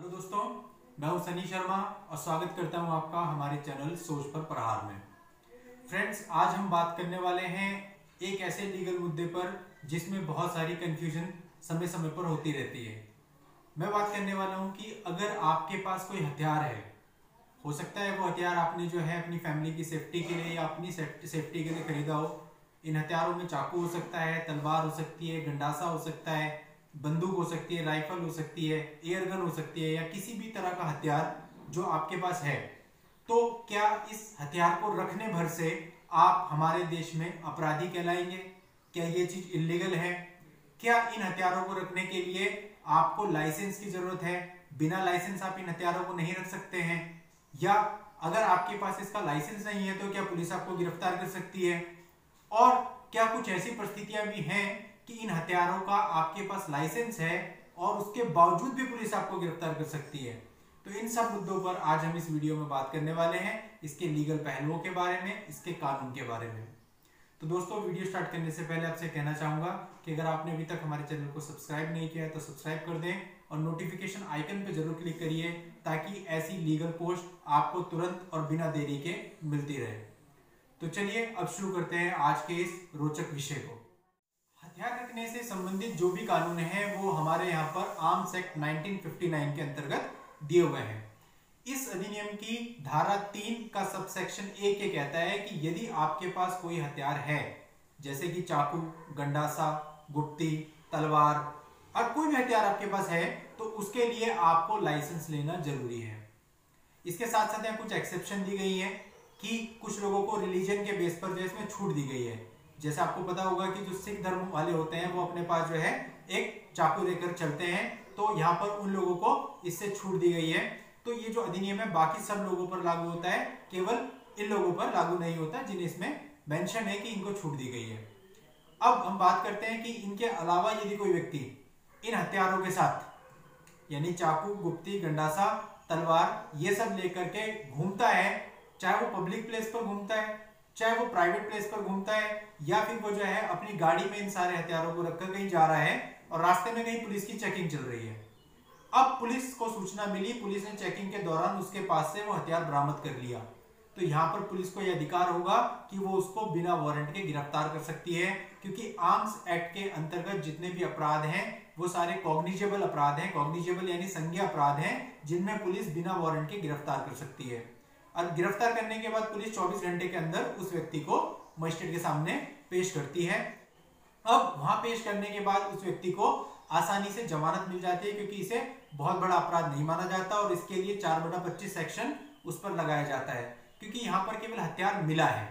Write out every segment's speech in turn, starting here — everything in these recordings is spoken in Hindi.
हेलो दोस्तों, मैं हूं सनी शर्मा और स्वागत करता हूं आपका हमारे चैनल सोच पर प्रहार में। फ्रेंड्स, आज हम बात करने वाले हैं एक ऐसे लीगल मुद्दे पर जिसमें बहुत सारी कंफ्यूजन समय समय पर होती रहती है। मैं बात करने वाला हूं कि अगर आपके पास कोई हथियार है, हो सकता है वो हथियार आपने जो है अपनी फैमिली की सेफ्टी के लिए या अपनी सेफ्टी के लिए खरीदा हो। इन हथियारों में चाकू हो सकता है, तलवार हो सकती है, गंडासा हो सकता है, बंदूक हो सकती है, राइफल हो सकती है, एयर गन हो सकती है या किसी भी तरह का हथियार जो आपके पास है। तो क्या इस हथियार को रखने भर से आप हमारे देश में अपराधी कहलाएंगे? क्या ये चीज इलीगल है? क्या इन हथियारों को रखने के लिए आपको लाइसेंस की जरूरत है? बिना लाइसेंस आप इन हथियारों को नहीं रख सकते हैं? या अगर आपके पास इसका लाइसेंस नहीं है तो क्या पुलिस आपको गिरफ्तार कर सकती है? और क्या कुछ ऐसी परिस्थितियां भी हैं कि इन हथियारों का आपके पास लाइसेंस है और उसके बावजूद भी पुलिस आपको गिरफ्तार कर सकती है? तो इन सब मुद्दों पर आज हम इस वीडियो में बात करने वाले हैं, इसके लीगल पहलुओं के बारे में, इसके कानून के बारे में। तो दोस्तों, वीडियो स्टार्ट करने से पहले आपसे कहना चाहूंगा कि अगर आपने अभी तक हमारे चैनल को सब्सक्राइब नहीं किया है तो सब्सक्राइब कर दें और नोटिफिकेशन आइकन पर जरूर क्लिक करिए ताकि ऐसी लीगल पोस्ट आपको तुरंत और बिना देरी के मिलती रहे। तो चलिए अब शुरू करते हैं आज के इस रोचक विषय को। हथियार रखने से संबंधित जो भी कानून है वो हमारे यहाँ पर आर्म्स एक्ट 1959 के अंतर्गत दिए हुए हैं। इस अधिनियम की धारा 3 का सबसेक्शन ए के कहता है कि यदि आपके पास कोई हथियार है, जैसे कि चाकू, गंडासा, गुप्ती, तलवार और कोई भी हथियार आपके पास है, तो उसके लिए आपको लाइसेंस लेना जरूरी है। इसके साथ साथ यहाँ कुछ एक्सेप्शन दी गई है कि कुछ लोगों को रिलीजन के बेस पर जो इसमें छूट दी गई है। जैसे आपको पता होगा कि जो सिख धर्म वाले होते हैं वो अपने पास जो है एक चाकू लेकर चलते हैं, तो यहाँ पर उन लोगों को इससे छूट दी गई है। तो ये जो अधिनियम है बाकी सब लोगों पर लागू होता है, केवल इन लोगों पर लागू नहीं होता जिन्हें इसमें मेंशन है कि इनको छूट दी गई है। अब हम बात करते हैं कि इनके अलावा यदि कोई व्यक्ति इन हथियारों के साथ यानी चाकू, गुप्ती, गंडासा, तलवार ये सब लेकर के घूमता है, चाहे वो पब्लिक प्लेस पर घूमता है, चाहे वो प्राइवेट प्लेस पर घूमता है, या फिर वो जो है अपनी गाड़ी में इन सारे हथियारों को रखकर कहीं जा रहा है और रास्ते में कहीं पुलिस की चेकिंग चल रही है। अब पुलिस को सूचना मिली, पुलिस ने चेकिंग के दौरान उसके पास से वो हथियार बरामद कर लिया, तो यहाँ पर पुलिस को यह अधिकार होगा कि वो उसको बिना वारंट के गिरफ्तार कर सकती है, क्योंकि आर्म्स एक्ट के अंतर्गत जितने भी अपराध हैं वो सारे कॉग्निजेबल अपराध हैं। कॉग्निजेबल यानी संज्ञेय अपराध हैं जिनमें पुलिस बिना वारंट के गिरफ्तार कर सकती है। और गिरफ्तार करने के बाद पुलिस 24 घंटे के अंदर उस व्यक्ति को मजिस्ट्रेट के सामने पेश करती है। अब वहां पेश करने के बाद उस व्यक्ति को आसानी से जमानत मिल जाती है, क्योंकि इसे बहुत बड़ा अपराध नहीं माना जाता और इसके लिए 4/25 सेक्शन उस पर लगाया जाता है, क्योंकि यहाँ पर केवल हथियार मिला है।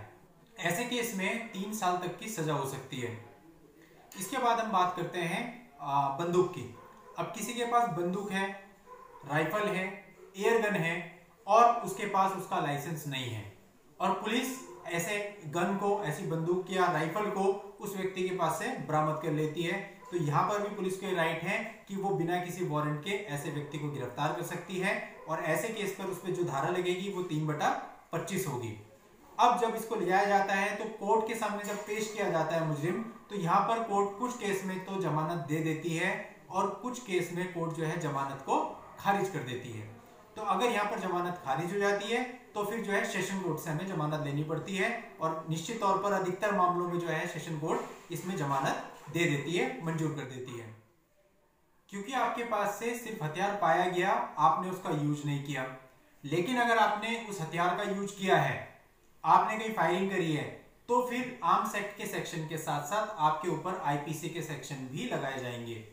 ऐसे केस में 3 साल तक की सजा हो सकती है। इसके बाद हम बात करते हैं बंदूक की। अब किसी के पास बंदूक है, राइफल है, एयर गन है और उसके पास उसका लाइसेंस नहीं है, और पुलिस ऐसे गन को, ऐसी बंदूक या राइफल को उस व्यक्ति के पास से बरामद कर लेती है, तो यहाँ पर भी पुलिस को राइट है कि वो बिना किसी वारंट के ऐसे व्यक्ति को गिरफ्तार कर सकती है, और ऐसे केस पर उस पर जो धारा लगेगी वो 3/25 होगी। अब जब इसको ले जाया जाता है तो कोर्ट के सामने जब पेश किया जाता है मुजरिम, तो यहाँ पर कोर्ट कुछ केस में तो जमानत दे देती है और कुछ केस में कोर्ट जो है जमानत को खारिज कर देती है। तो अगर यहाँ पर जमानत खारिज हो जाती है तो फिर जो है सेशन कोर्ट से हमें जमानत लेनी पड़ती है, और निश्चित तौर पर अधिकतर मामलों में जो है सेशन कोर्ट इसमें जमानत दे देती है, मंजूर कर देती है, क्योंकि आपके पास से सिर्फ हथियार पाया गया, आपने उसका यूज नहीं किया। लेकिन अगर आपने उस हथियार का यूज किया है, आपने कहीं फायरिंग करी है, तो फिर आर्म्स एक्ट के सेक्शन के साथ साथ आपके ऊपर आईपीसी के सेक्शन भी लगाए जाएंगे।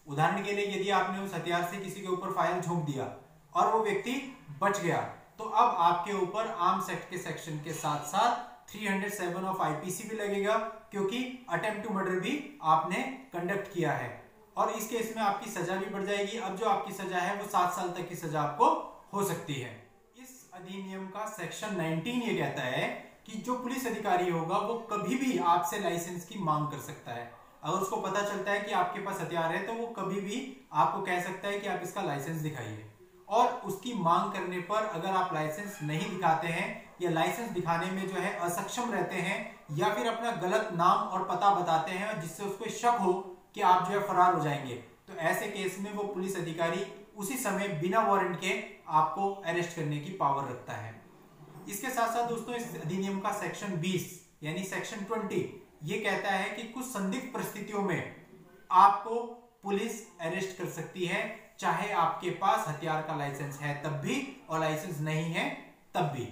उदाहरण के लिए, यदि आपने उस हथियार से किसी के ऊपर फायर झोंक दिया और वो व्यक्ति बच गया, तो अब आपके ऊपर आर्म्स एक्ट के सेक्शन के साथ साथ 307 ऑफ आईपीसी भी लगेगा, क्योंकि अटेम्प्ट टू मर्डर भी आपने कंडक्ट किया है, और इस केस में आपकी सजा भी बढ़ जाएगी। अब जो आपकी सजा है वो 7 साल तक की सजा आपको हो सकती है। इस अधिनियम का सेक्शन 19 ये कहता है कि जो पुलिस अधिकारी होगा वो कभी भी आपसे लाइसेंस की मांग कर सकता है। अगर उसको पता चलता है कि आपके पास हथियार है तो वो कभी भी आपको कह सकता है कि आप इसका लाइसेंस दिखाइए, और उसकी मांग करने पर अगर आप लाइसेंस नहीं दिखाते हैं या लाइसेंस दिखाने में जो है असक्षम रहते हैं या फिर अपना गलत नाम और पता बताते हैं जिससे उसको शक हो कि आप जो है फरार हो जाएंगे, तो ऐसे केस में वो पुलिस अधिकारी उसी समय बिना वारंट के आपको अरेस्ट करने की पावर रखता है। इसके साथ साथ दोस्तों इस अधिनियम का सेक्शन 20 यानी सेक्शन 20 ये कहता है कि कुछ संदिग्ध परिस्थितियों में आपको पुलिस अरेस्ट कर सकती है, चाहे आपके पास हथियार का लाइसेंस है तब भी और लाइसेंस नहीं है तब भी।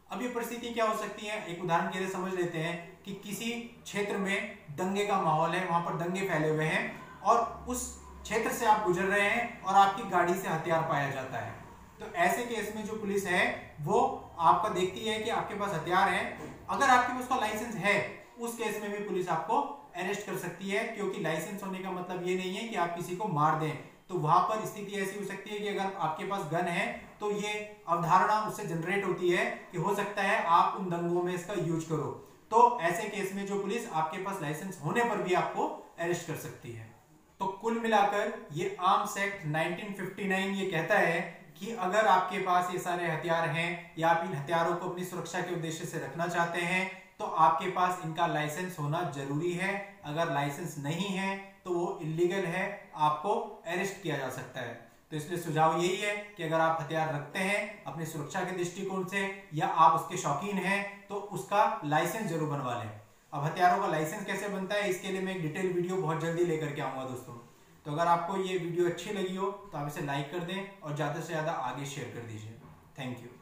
अब ये परिस्थिति क्या हो सकती है, एक उदाहरण के लिए समझ लेते हैं कि किसी क्षेत्र में दंगे का माहौल है, वहां पर दंगे फैले हुए हैं और उस क्षेत्र से आप गुजर रहे हैं और आपकी गाड़ी से हथियार पाया जाता है। तो ऐसे केस में जो पुलिस है वो आपका देखती है कि आपके पास हथियार है, अगर आपके पास उसका लाइसेंस है उस केस में भी पुलिस आपको अरेस्ट कर सकती है, क्योंकि लाइसेंस होने का मतलब ये नहीं है कि आप किसी को मार दें। तो वहां पर स्थिति ऐसी हो सकती है कि अगर आपके पास गन है तो ये अवधारणा उससे जनरेट होती है कि हो सकता है आप उन दंगों में इसका यूज करो। तो ऐसे केस में जो पुलिस आपके पास लाइसेंस होने पर भी आपको अरेस्ट कर सकती है। तो कुल मिलाकर ये आर्म्स एक्ट 1959 ये कहता है कि अगर आपके पास ये सारे हथियार हैं या आप इन हथियारों को अपनी सुरक्षा के उद्देश्य से रखना चाहते हैं तो आपके पास इनका लाइसेंस होना जरूरी है। अगर लाइसेंस नहीं है तो वो इलीगल है, आपको अरेस्ट किया जा सकता है। तो इसलिए सुझाव यही है कि अगर आप हथियार रखते हैं अपनी सुरक्षा के दृष्टिकोण से या आप उसके शौकीन हैं तो उसका लाइसेंस जरूर बनवा लें। अब हथियारों का लाइसेंस कैसे बनता है इसके लिए मैं एक डिटेल वीडियो बहुत जल्दी लेकर के आऊंगा दोस्तों। तो अगर आपको ये वीडियो अच्छी लगी हो तो आप इसे लाइक कर दें और ज्यादा से ज्यादा आगे शेयर कर दीजिए। Thank you.